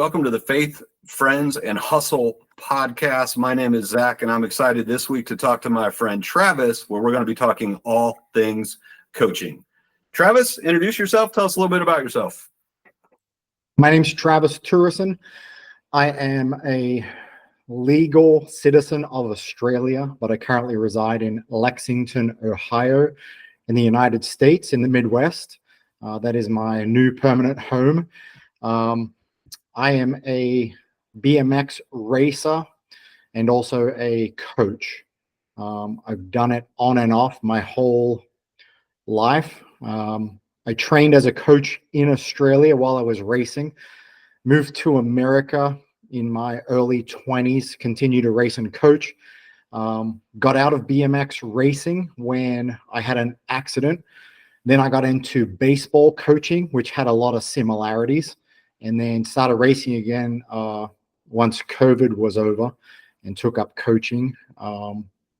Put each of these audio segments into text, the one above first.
Welcome to the Faith, Friends, and Hustle podcast. My name is Zach, and I'm excited this week to talk to my friend Travis, where we're going to be talking all things coaching. Travis, introduce yourself. Tell us a little bit about yourself. My name's Travis Turesson. I am a legal citizen of Australia, but I currently reside in Lexington, Ohio, in the United States, in the Midwest. That is my new permanent home. I am a BMX racer and also a coach. I've done it on and off my whole life. I trained as a coach in Australia while I was racing, moved to America in my early 20s, continued to race and coach. Got out of BMX racing when I had an accident. Then I got into baseball coaching, which had a lot of similarities, and then started racing again once COVID was over and took up coaching.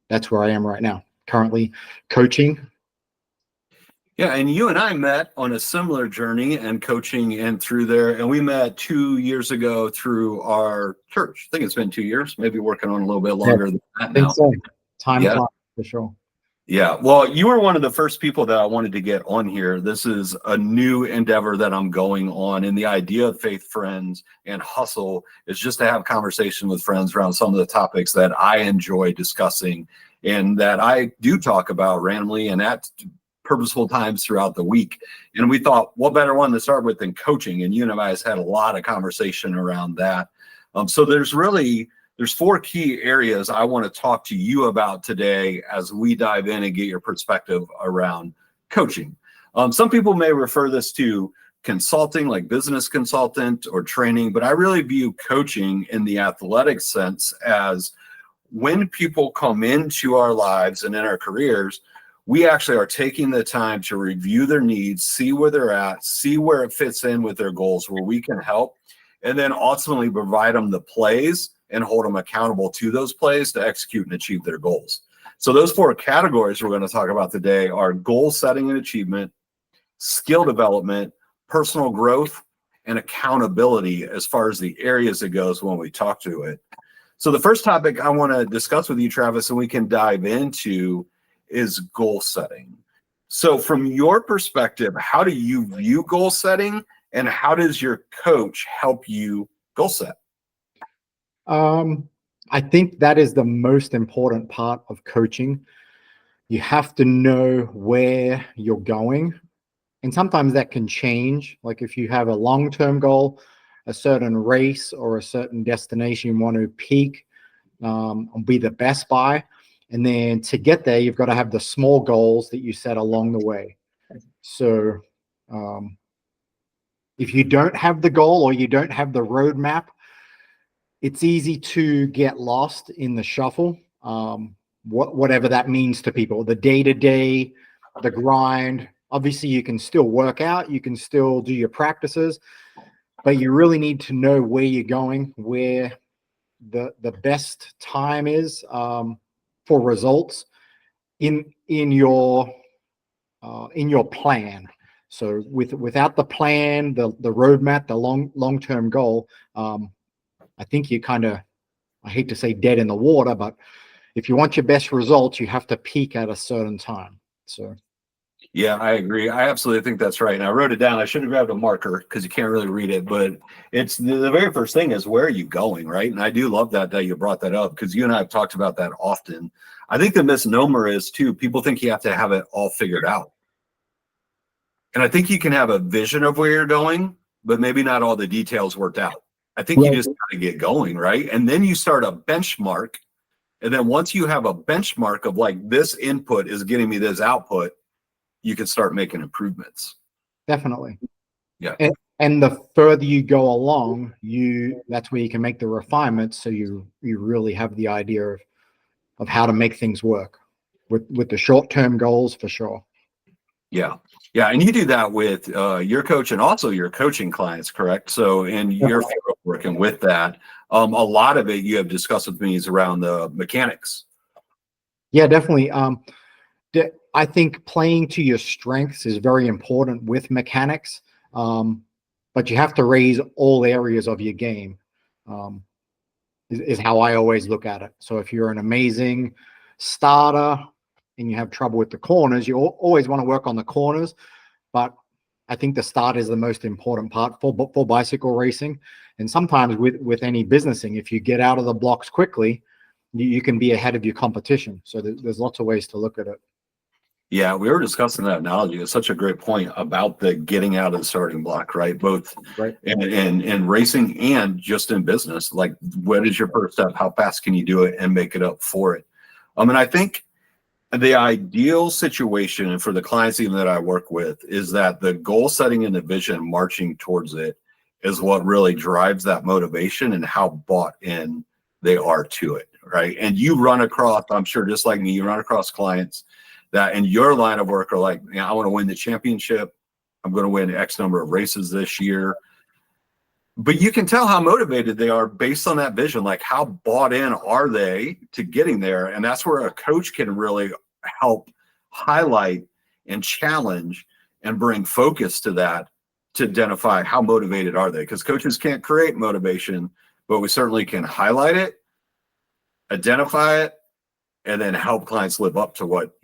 That's where I am right now, currently coaching. Yeah, and you and I met on a similar journey and coaching and through there, and we met 2 years ago through our church. I think it's been 2 years, maybe working on a little bit longer than that now. So. Time flies, for sure. Yeah, well, you were one of the first people that I wanted to get on here. This is a new endeavor that I'm going on, and the idea of Faith, Friends, and Hustle is just to have conversation with friends around some of the topics that I enjoy discussing and that I do talk about randomly and at purposeful times throughout the week. And we thought, what better one to start with than coaching? And you and I has had a lot of conversation around that. So there's 4 key areas I want to talk to you about today as we dive in and get your perspective around coaching. Some people may refer this to consulting, like business consultant or training, but I really view coaching in the athletic sense as when people come into our lives and in our careers, we actually are taking the time to review their needs, see where they're at, see where it fits in with their goals, where we can help, and then ultimately provide them the plays and hold them accountable to those plays to execute and achieve their goals. So those 4 categories we're going to talk about today are goal setting and achievement, skill development, personal growth, and accountability as far as the areas it goes when we talk to it. So the first topic I want to discuss with you, Travis, and we can dive into is goal setting. So from your perspective, how do you view goal setting, and how does your coach help you goal set? I think that is the most important part of coaching. You have to know where you're going. And sometimes that can change. Like if you have a long-term goal, a certain race or a certain destination you want to peak, be the best by. And then to get there, you've got to have the small goals that you set along the way. So if you don't have the goal or you don't have the roadmap, it's easy to get lost in the shuffle, whatever that means to people, the day-to-day, the grind. Obviously, you can still work out, you can still do your practices, but you really need to know where you're going, where the best time is for results in your plan. So without the plan, the roadmap, the long-term goal, I think you kind of, I hate to say dead in the water, but if you want your best results, you have to peak at a certain time. So. Yeah, I agree. I absolutely think that's right. And I wrote it down. I should have grabbed a marker because you can't really read it, but it's the very first thing is where are you going, right? And I do love that you brought that up because you and I have talked about that often. I think the misnomer is too, people think you have to have it all figured out. And I think you can have a vision of where you're going, but maybe not all the details worked out. I think you just got to get going, right? And then you start a benchmark. And then once you have a benchmark of like this input is getting me this output, you can start making improvements. Definitely. Yeah. And the further you go along, that's where you can make the refinements. So you really have the idea of how to make things work with the short-term goals for sure. Yeah. Yeah. And you do that with your coach and also your coaching clients, correct? So in your field working with that, a lot of it you have discussed with me is around the mechanics. Yeah, definitely. I think playing to your strengths is very important with mechanics. but you have to raise all areas of your game. Is how I always look at it. So if you're an amazing starter and you have trouble with the corners, you always want to work on the corners. But I think the start is the most important part for bicycle racing. And sometimes with any businessing, if you get out of the blocks quickly, you can be ahead of your competition. So there's lots of ways to look at it. Yeah, we were discussing that analogy. It's such a great point about the getting out of the starting block, right? Both Right. in racing and just in business. Like, what is your first step? How fast can you do it and make it up for it? And I think the ideal situation, and for the clients even that I work with, is that the goal setting and the vision, marching towards it, is what really drives that motivation and how bought in they are to it, right? And you run across, I'm sure just like me, you run across clients that in your line of work are like, I want to win the championship. I'm going to win X number of races this year. But you can tell how motivated they are based on that vision. Like, how bought in are they to getting there? And that's where a coach can really help highlight and challenge and bring focus to that, to identify how motivated are they. Because coaches can't create motivation, but we certainly can highlight it, identify it, and then help clients live up to what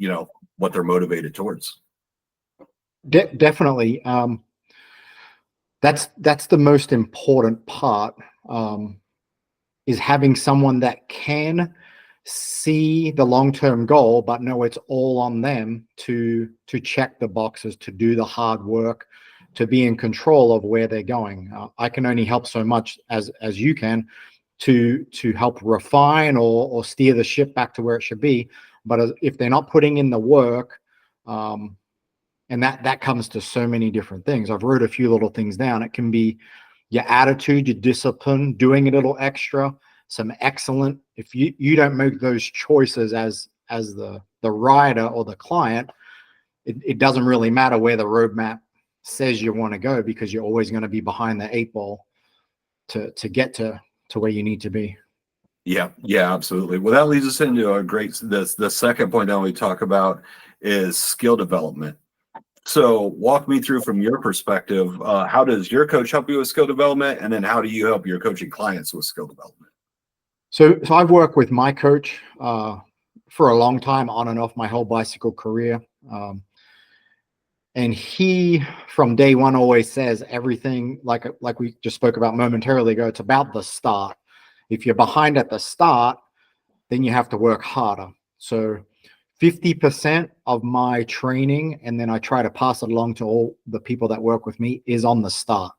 they're motivated towards. Definitely. That's the most important part, is having someone that can see the long-term goal, but know it's all on them to check the boxes, to do the hard work, to be in control of where they're going. I can only help so much as you can to help refine or steer the ship back to where it should be. But if they're not putting in the work, and that comes to so many different things. I've wrote a few little things down. It can be your attitude, your discipline, doing a little extra, some excellent. If you don't make those choices as the rider or the client, it doesn't really matter where the roadmap says you want to go, because you're always going to be behind the 8 ball to get to where you need to be. Yeah, absolutely. Well, that leads us into a the second point that we talk about is skill development. So walk me through, from your perspective, how does your coach help you with skill development? And then how do you help your coaching clients with skill development? So I've worked with my coach for a long time, on and off my whole bicycle career. And he, from day one, always says everything, like we just spoke about momentarily ago, it's about the start. If you're behind at the start, then you have to work harder. So 50% of my training, and then I try to pass it along to all the people that work with me, is on the start.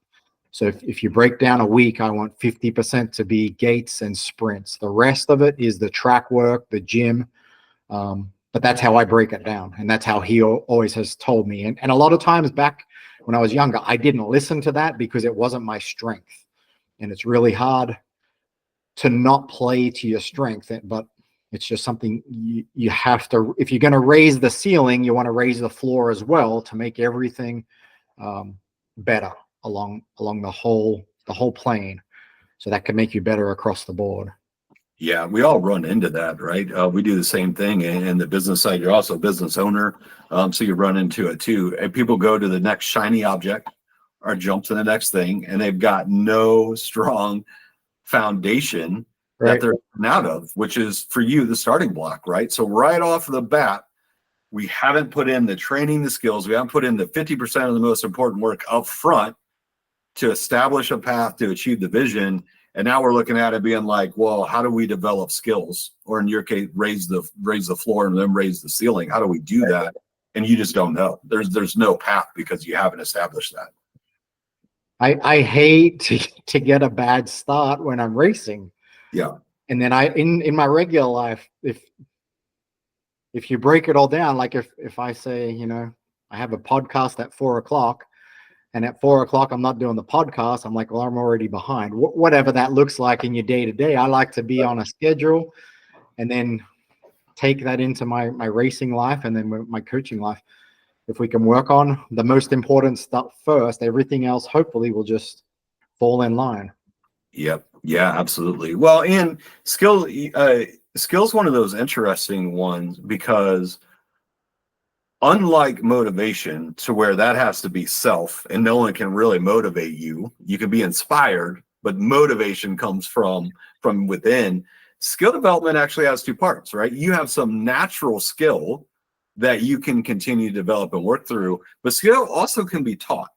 So if you break down a week, I want 50% to be gates and sprints. The rest of it is the track work, the gym. But that's how I break it down. And that's how he always has told me. And a lot of times back when I was younger, I didn't listen to that because it wasn't my strength. And it's really hard to not play to your strength. But it's just something you have to, if you're going to raise the ceiling, you want to raise the floor as well to make everything better along the whole plane. So that can make you better across the board. Yeah, we all run into that, right? We do the same thing. And the business side, you're also a business owner. So you run into it too. And people go to the next shiny object or jump to the next thing, and they've got no strong foundation that they're out of, which is, for you, the starting block, right? So right off the bat, we haven't put in the training, the skills. We haven't put in the 50% of the most important work up front to establish a path to achieve the vision. And now we're looking at it being like, well, how do we develop skills? Or in your case, raise the floor and then raise the ceiling. How do we do that? And you just don't know. There's no path because you haven't established that. I hate to get a bad start when I'm racing. Yeah. And then in my regular life, if you break it all down, like if I say, I have a podcast at 4:00, and at 4:00 I'm not doing the podcast, I'm like, well, I'm already behind. Whatever that looks like in your day to day, I like to be on a schedule, and then take that into my racing life, and then my coaching life. If we can work on the most important stuff first, everything else hopefully will just fall in line. Yep. Yeah, absolutely. Well, and skill's one of those interesting ones, because unlike motivation, to where that has to be self and no one can really motivate you. You can be inspired, but motivation comes from within. Skill development actually has two parts, right? You have some natural skill that you can continue to develop and work through, but skill also can be taught,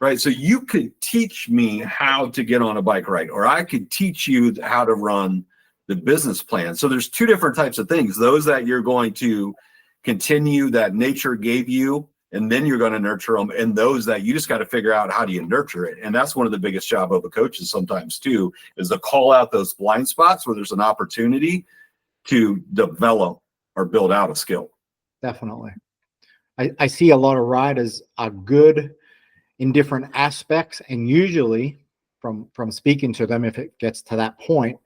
right? So you could teach me how to get on a bike right, or I could teach you how to run the business plan. So there's two different types of things: those that you're going to continue, that nature gave you, and then you're going to nurture them, and those that you just got to figure out how do you nurture it. And that's one of the biggest job of a coach is sometimes too, is to call out those blind spots where there's an opportunity to develop or build out a skill. Definitely. I see a lot of riders are good in different aspects, and usually from speaking to them, if it gets to that point,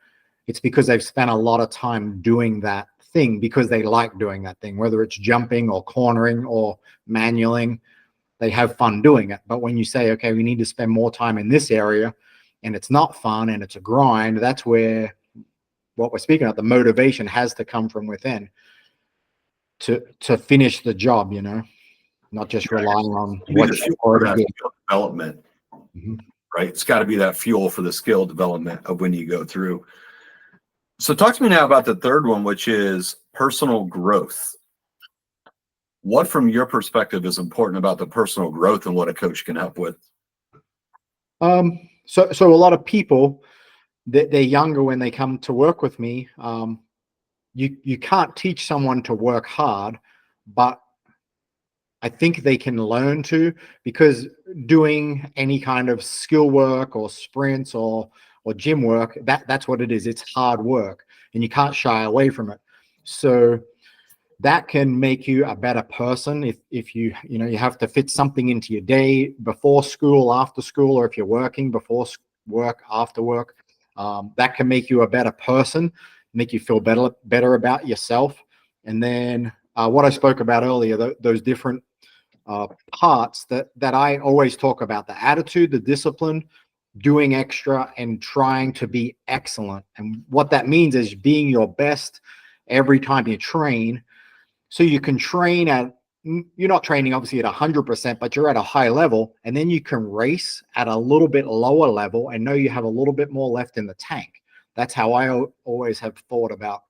it's because they've spent a lot of time doing that thing because they like doing that thing, whether it's jumping or cornering or manualing. They have fun doing it. But when you say, okay, we need to spend more time in this area and it's not fun and it's a grind, that's where what we're speaking of, the motivation has to come from within to finish the job, not just relying on what you already did. Development, Mhm. right? It's got to be that fuel for the skill development of when you go through. So talk to me now about the third one, which is personal growth. What, from your perspective, is important about the personal growth and what a coach can help with? So a lot of people, they're younger when they come to work with me. You can't teach someone to work hard, but I think they can learn to, because doing any kind of skill work or sprints or gym work, that's what it is. It's hard work and you can't shy away from it. So that can make you a better person if you have to fit something into your day before school, after school, or if you're working before work, after work. That can make you a better person, make you feel better about yourself. And then what I spoke about earlier, those different parts that I always talk about: the attitude, the discipline, doing extra, and trying to be excellent. And what that means is being your best every time you train. So you can train you're not training obviously at 100%, but you're at a high level, and then you can race at a little bit lower level and know you have a little bit more left in the tank. That's how I always have thought about.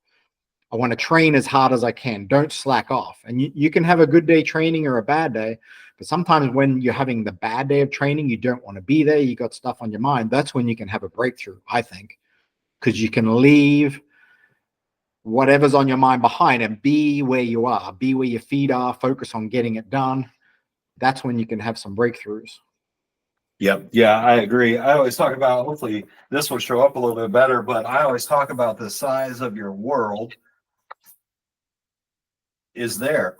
I want to train as hard as I can. Don't slack off. And you can have a good day training or a bad day, but sometimes when you're having the bad day of training, you don't want to be there. You got stuff on your mind. That's when you can have a breakthrough, I think, because you can leave whatever's on your mind behind and be where you are, be where your feet are, focus on getting it done. That's when you can have some breakthroughs. Yep. Yeah, I agree. I always talk about, hopefully this will show up a little bit better, but I always talk about the size of your world is there.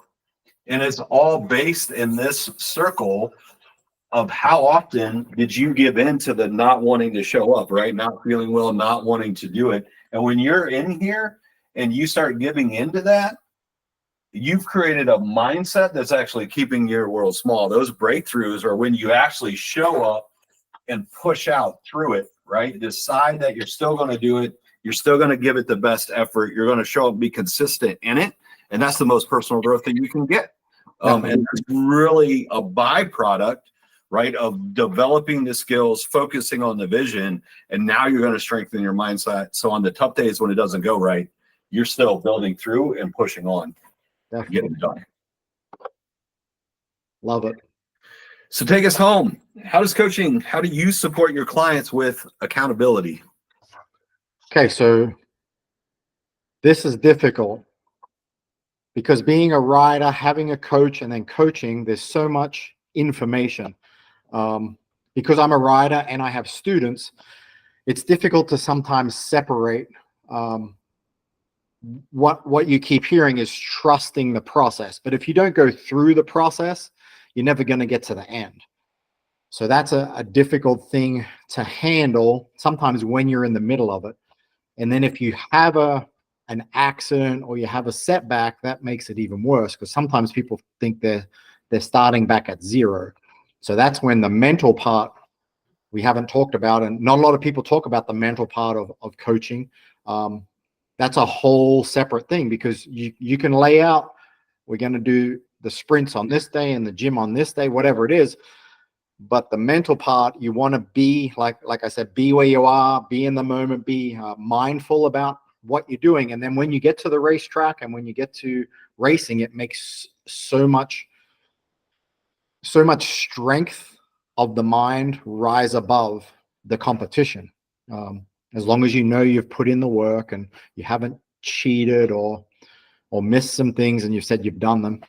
And it's all based in this circle of how often did you give in to the not wanting to show up, right? Not feeling well, not wanting to do it. And when you're in here and you start giving into that, you've created a mindset that's actually keeping your world small. Those breakthroughs are when you actually show up and push out through it, right? Decide that you're still going to do it. You're still going to give it the best effort. You're going to show up, be consistent in it. And that's the most personal growth that you can get. And it's really a byproduct, right, of developing the skills, focusing on the vision. And now you're going to strengthen your mindset. So on the tough days when it doesn't go right, you're still building through and pushing on. Getting it done. Love it. So take us home. How do you support your clients with accountability? Okay, so this is difficult because being a rider, having a coach, and then coaching, there's so much information. Because I'm a rider and I have students, it's difficult to sometimes separate. What you keep hearing is trusting the process. But if you don't go through the process, you're never going to get to the end. So that's a difficult thing to handle sometimes when you're in the middle of it. And then if you have an accident or you have a setback, that makes it even worse, because sometimes people think they're starting back at zero. So that's when the mental part we haven't talked about, and not a lot of people talk about the mental part of coaching. That's a whole separate thing, because you can lay out, we're going to do the sprints on this day and the gym on this day, whatever it is. But the mental part, you want to be like I said, be where you are, be in the moment, be mindful about what you're doing. And then when you get to the racetrack and when you get to racing, it makes so much strength of the mind rise above the competition. As long as you know you've put in the work and you haven't cheated or missed some things and you've said you've done them.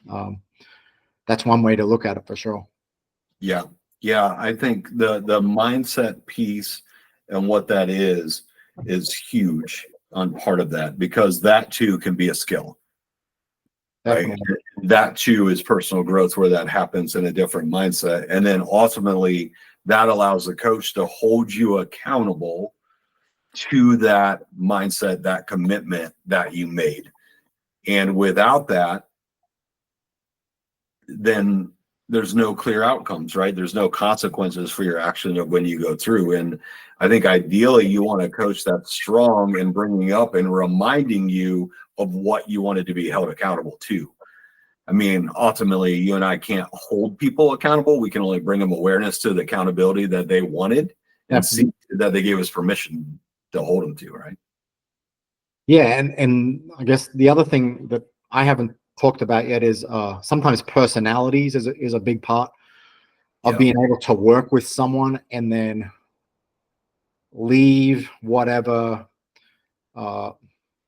That's one way to look at it for sure. Yeah. Yeah. I think the mindset piece and what that is huge on part of that, because that too can be a skill. Right. Definitely. That too is personal growth where that happens in a different mindset. And then ultimately that allows the coach to hold you accountable to that mindset, that commitment that you made. And without that, then there's no clear outcomes, right? There's no consequences for your action of when you go through. And I think ideally you want a coach that's strong in bringing up and reminding you of what you wanted to be held accountable to. I mean, ultimately, you and I can't hold people accountable. We can only bring them awareness to the accountability that they wanted and see that they gave us permission to hold them to, right? Yeah, and I guess the other thing that I haven't talked about yet is sometimes personalities is a big part of being able to work with someone and then leave whatever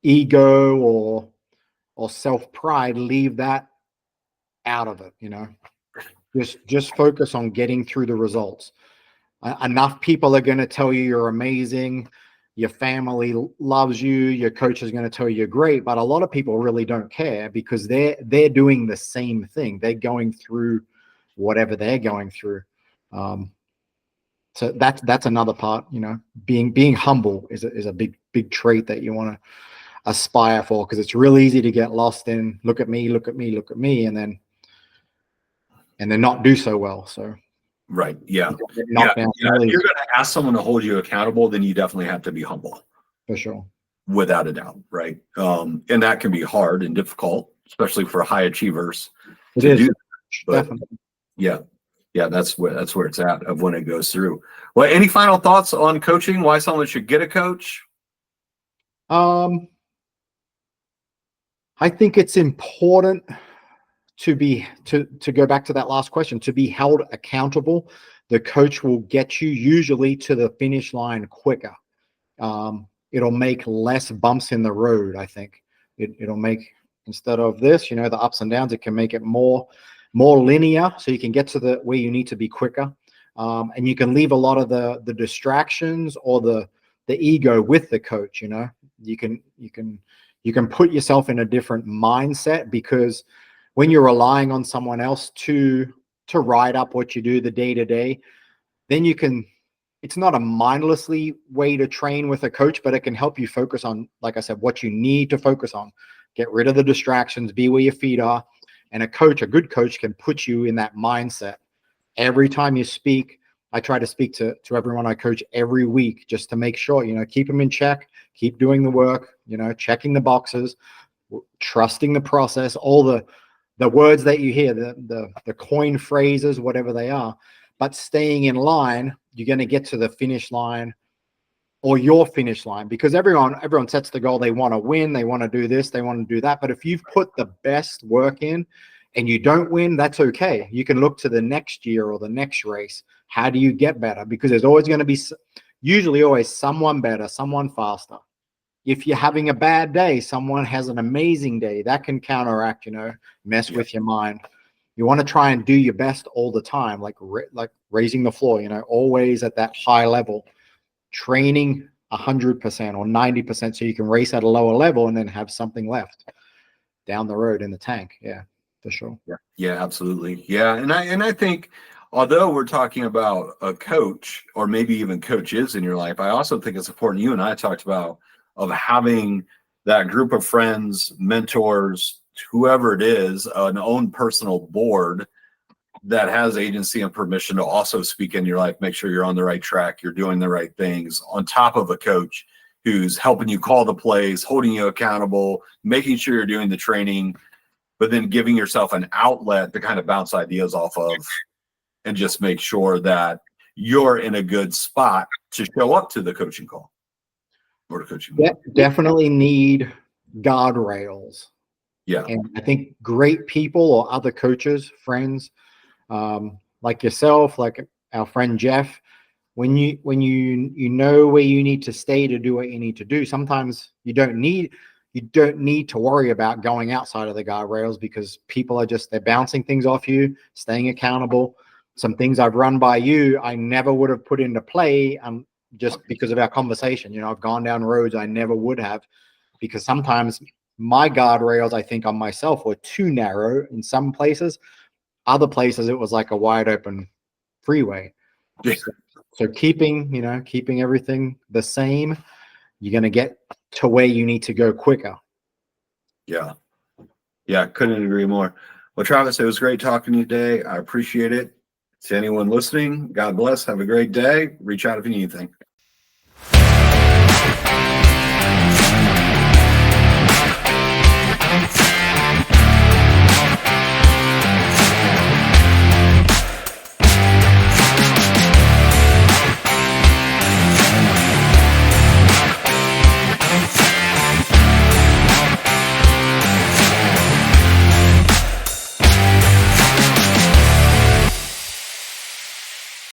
ego or self-pride, leave that out of it, you know. Just focus on getting through the results. Enough people are going to tell you you're amazing, your family loves you, your coach is going to tell you you're great, but a lot of people really don't care because they're doing the same thing. They're going through whatever they're going through. So that's another part, you know. Being humble is a big trait that you want to aspire for, because it's real easy to get lost in look at me, and then not do so well. So right. Yeah. Yeah. If you're going to ask someone to hold you accountable, then you definitely have to be humble. For sure. Without a doubt. Right. And that can be hard and difficult, especially for high achievers to do. But definitely. Yeah, that's where it's at of when it goes through. Well, any final thoughts on coaching? Why someone should get a coach? I think it's important to go back to that last question, to be held accountable. The coach will get you usually to the finish line quicker. It'll make less bumps in the road. I think it'll make, instead of this, you know, the ups and downs, it can make it more linear, so you can get to the where you need to be quicker. And you can leave a lot of the distractions or the ego with the coach. You know, you can put yourself in a different mindset, because when you're relying on someone else to write up what you do the day to day, then you can, it's not a mindlessly way to train with a coach, but it can help you focus on, like I said, what you need to focus on. Get rid of the distractions, be where your feet are. And a good coach can put you in that mindset. Every time you speak, I try to speak to everyone I coach every week, just to make sure, you know, keep them in check, keep doing the work, you know, checking the boxes, trusting the process, all the words that you hear, the coin phrases, whatever they are, but staying in line. You're going to get to the finish line, or your finish line, because everyone sets the goal. They want to win, they want to do this, they want to do that. But if you've put the best work in and you don't win, that's okay. You can look to the next year or the next race. How do you get better? Because there's always going to be, usually always, someone better, someone faster. If you're having a bad day, someone has an amazing day. That can counteract, you know, mess with your mind. You want to try and do your best all the time, like raising the floor, you know, always at that high level, training 100% or 90%, so you can race at a lower level and then have something left down the road in the tank. Yeah, for sure. Yeah, absolutely. Yeah. And I think, although we're talking about a coach or maybe even coaches in your life, I also think it's important, you and I talked about, of having that group of friends, mentors, whoever it is, an own personal board that has agency and permission to also speak in your life, make sure you're on the right track, you're doing the right things, on top of a coach who's helping you call the plays, holding you accountable, making sure you're doing the training but then giving yourself an outlet to kind of bounce ideas off of and just make sure that you're in a good spot to show up to the coaching call or the coaching. Definitely need guardrails. Yeah. And I think great people or other coaches, friends, like yourself, like our friend Jeff, when you know where you need to stay to do what you need to do, sometimes you don't need to worry about going outside of the guardrails, because people are they're bouncing things off you, staying accountable. Some things I've run by you, I never would have put into play, just because of our conversation. You know, I've gone down roads I never would have, because sometimes my guardrails, I think, on myself were too narrow in some places. Other places, it was like a wide open freeway. Yeah. So keeping everything the same, you're going to get to where you need to go quicker. Yeah. Yeah. Couldn't agree more. Well, Travis, it was great talking to you today. I appreciate it. To anyone listening, God bless. Have a great day. Reach out if you need anything.